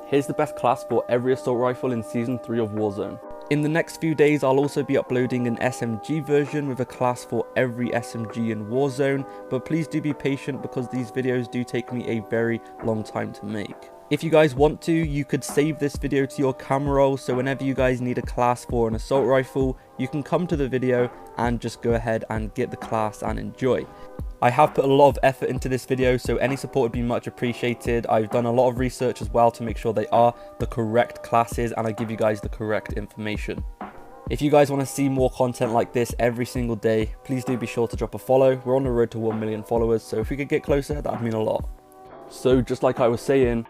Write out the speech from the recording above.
Here's the best class for every assault rifle in Season 3 of Warzone. In the next few days, I'll also be uploading an SMG version with a class for every SMG in Warzone, but please do be patient because these videos do take me a very long time to make. If you guys want to, you could save this video to your camera roll, so whenever you guys need a class for an assault rifle, you can come to the video and just go ahead and get the class and enjoy. I have put a lot of effort into this video, so any support would be much appreciated. I've done a lot of research as well to make sure they are the correct classes and I give you guys the correct information. If you guys want to see more content like this every single day, please do be sure to drop a follow. We're on the road to 1 million followers, so if we could get closer, that would mean a lot. So just like I was saying,